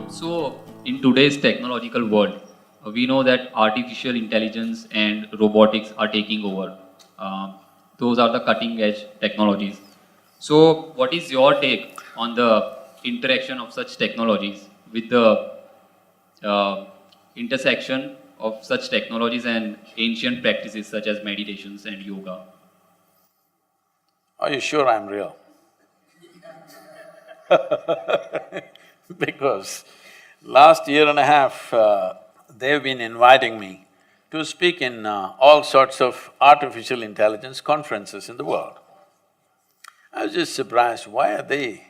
So, in today's technological world, we know that artificial intelligence and robotics are taking over. Those are the cutting edge technologies. So, what is your take on the interaction of such technologies with the uh, intersection of such technologies and ancient practices such as meditations and yoga? Are you sure I'm real? Because last year and a half, they've been inviting me to speak in all sorts of artificial intelligence conferences in the world. I was just surprised, why are they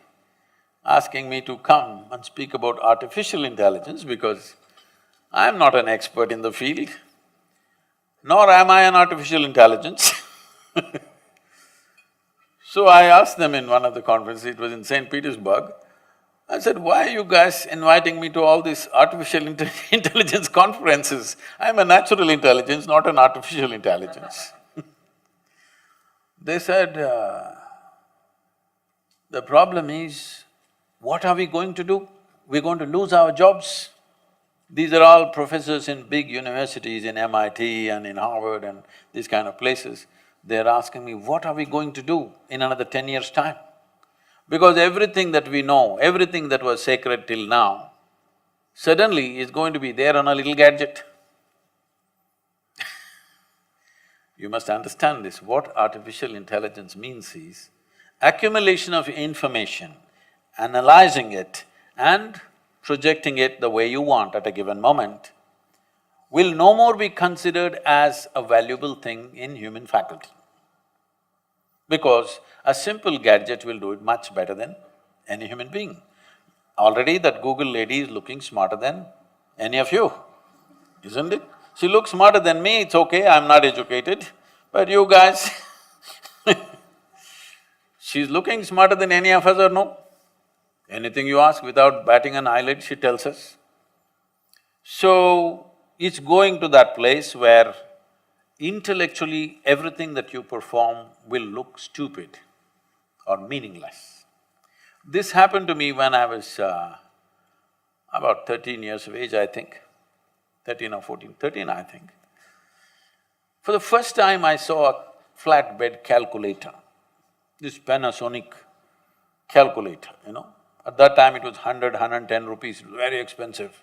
asking me to come and speak about artificial intelligence, because I'm not an expert in the field, nor am I an artificial intelligence. So I asked them in one of the conferences, it was in St. Petersburg, I said, why are you guys inviting me to all these artificial intelligence conferences? I'm a natural intelligence, not an artificial intelligence. They said, the problem is, what are we going to do? We're going to lose our jobs. These are all professors in big universities, in MIT and in Harvard and these kind of places. They're asking me, what are we going to do in another 10 years' time? Because everything that we know, everything that was sacred till now, suddenly is going to be there on a little gadget. You must understand this, what artificial intelligence means is accumulation of information, analyzing it and projecting it the way you want at a given moment, will no more be considered as a valuable thing in human faculty. Because a simple gadget will do it much better than any human being. Already that Google lady is looking smarter than any of you, isn't it? She looks smarter than me, it's okay, I'm not educated, but you guys she's looking smarter than any of us or no? Anything you ask, without batting an eyelid, she tells us. So, it's going to that place where intellectually everything that you perform will look stupid or meaningless. This happened to me when I was about 13 years of age, I think, 13 or 14, 13 I think. For the first time I saw a flatbed calculator, this Panasonic calculator, you know. At that time it was 110 rupees, very expensive.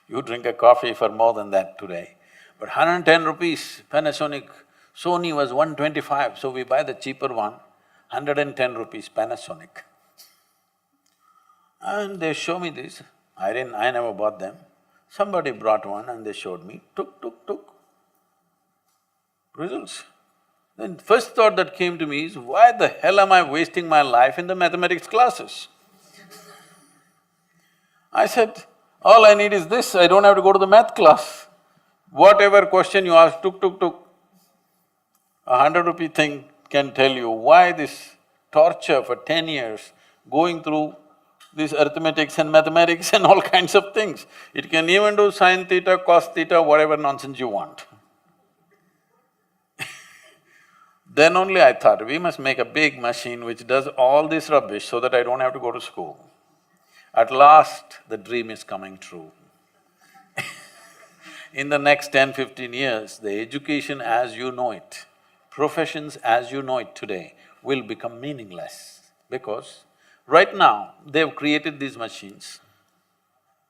You drink a coffee for more than that today. But 110 rupees, Panasonic, Sony was 125, so we buy the cheaper one, 110 rupees Panasonic. And they show me this, I never bought them. Somebody brought one and they showed me, tuk, results. Then first thought that came to me is, why the hell am I wasting my life in the mathematics classes? I said, all I need is this, I don't have to go to the math class. Whatever question you ask, tuk, a 100-rupee thing can tell you why this torture for 10 years, going through this arithmetics and mathematics and all kinds of things. It can even do sin theta, cos theta, whatever nonsense you want. Then only I thought, we must make a big machine which does all this rubbish so that I don't have to go to school. At last, the dream is coming true. In the next 10-15 years, the education as you know it, professions as you know it today will become meaningless, because right now, they've created these machines.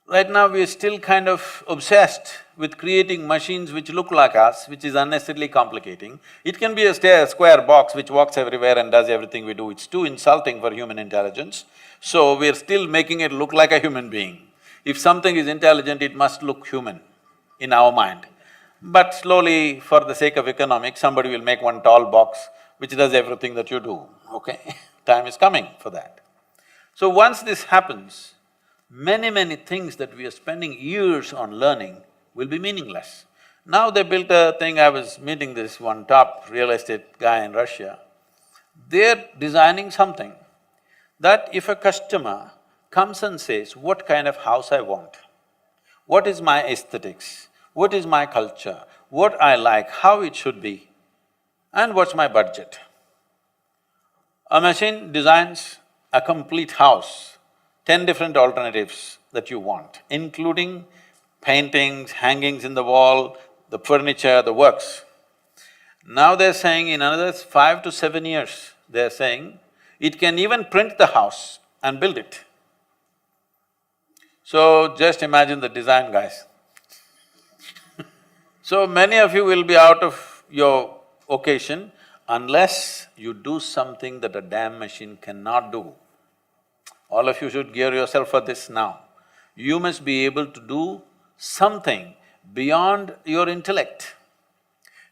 Right now, we are still kind of obsessed with creating machines which look like us, which is unnecessarily complicating. It can be a square box which walks everywhere and does everything we do, it's too insulting for human intelligence. So, we're still making it look like a human being. If something is intelligent, it must look human in our mind. But slowly, for the sake of economics, somebody will make one tall box which does everything that you do, okay? Time is coming for that. So once this happens, many things that we are spending years on learning will be meaningless. Now they built a thing, I was meeting this one top real estate guy in Russia. They're designing something that if a customer comes and says, what kind of house I want, what is my aesthetics, what is my culture, what I like, how it should be, and what's my budget. A machine designs a complete house 10 different alternatives that you want, including paintings, hangings in the wall, the furniture, the works. Now they're saying in another 5 to 7 years, they're saying it can even print the house and build it. So just imagine the design, guys. So many of you will be out of your occasion unless you do something that a damn machine cannot do. All of you should gear yourself for this now. You must be able to do something beyond your intellect.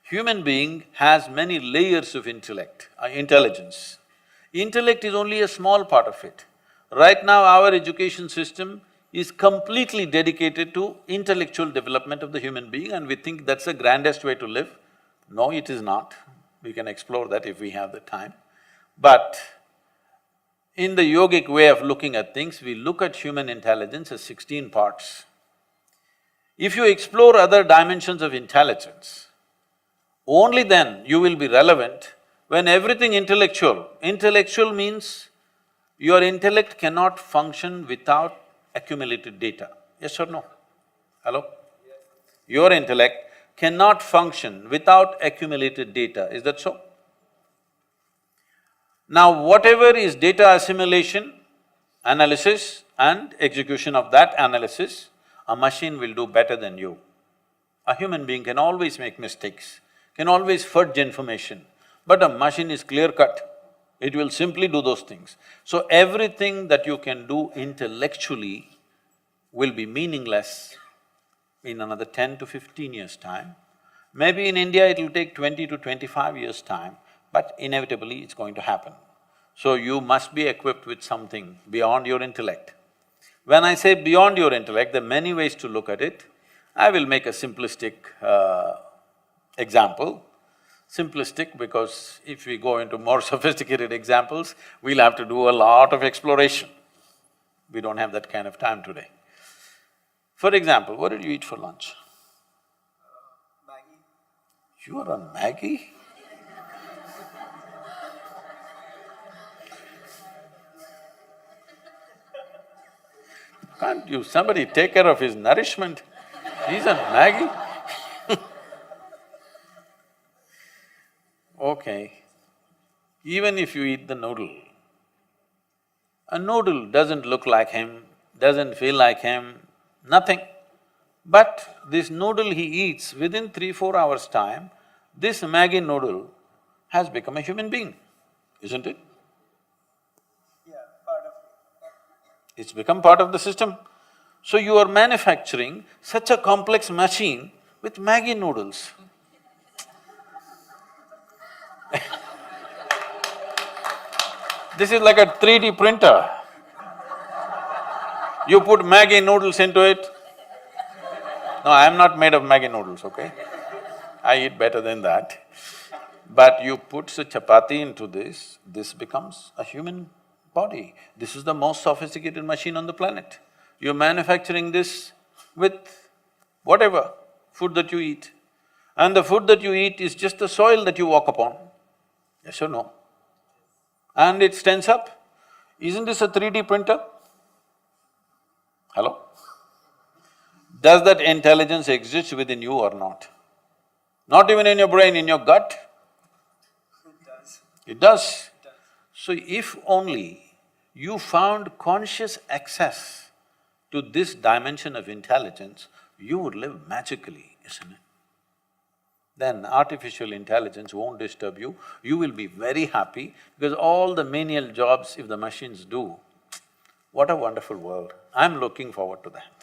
Human being has many layers of intelligence. Intellect is only a small part of it. Right now, our education system is completely dedicated to intellectual development of the human being, and we think that's the grandest way to live. No, it is not. We can explore that if we have the time. But in the yogic way of looking at things, we look at human intelligence as 16 parts. If you explore other dimensions of intelligence, only then you will be relevant when everything intellectual. Intellectual means your intellect cannot function without accumulated data. Yes or no? Hello? Your intellect cannot function without accumulated data, is that so? Now, whatever is data assimilation, analysis and execution of that analysis, a machine will do better than you. A human being can always make mistakes, can always fudge information, but a machine is clear-cut. It will simply do those things. So everything that you can do intellectually will be meaningless in another 10 to 15 years' time. Maybe in India it will take 20 to 25 years' time, but inevitably it's going to happen. So you must be equipped with something beyond your intellect. When I say beyond your intellect, there are many ways to look at it. I will make a simplistic example. Simplistic because if we go into more sophisticated examples, we'll have to do a lot of exploration. We don't have that kind of time today. For example, what did you eat for lunch? Maggie. You are on Maggie? Can't you… somebody take care of his nourishment? He's on Maggie? Okay, even if you eat the noodle, a noodle doesn't look like him, doesn't feel like him, nothing. But this noodle he eats, within 3-4 hours' time, this Maggi noodle has become a human being, isn't it? Yeah, part of it. It's become part of the system. So you are manufacturing such a complex machine with Maggi noodles. This is like a 3D printer. You put Maggi noodles into it. No, I am not made of Maggi noodles, okay? I eat better than that. But you put a chapati into this becomes a human body. This is the most sophisticated machine on the planet. You're manufacturing this with whatever food that you eat. And the food that you eat is just the soil that you walk upon. Yes or no? And it stands up. Isn't this a 3D printer? Hello? Does that intelligence exist within you or not? Not even in your brain, in your gut? It does. It does. It does. So if only you found conscious access to this dimension of intelligence, you would live magically, isn't it? Then artificial intelligence won't disturb you, you will be very happy because all the menial jobs if the machines do, what a wonderful world. I'm looking forward to that.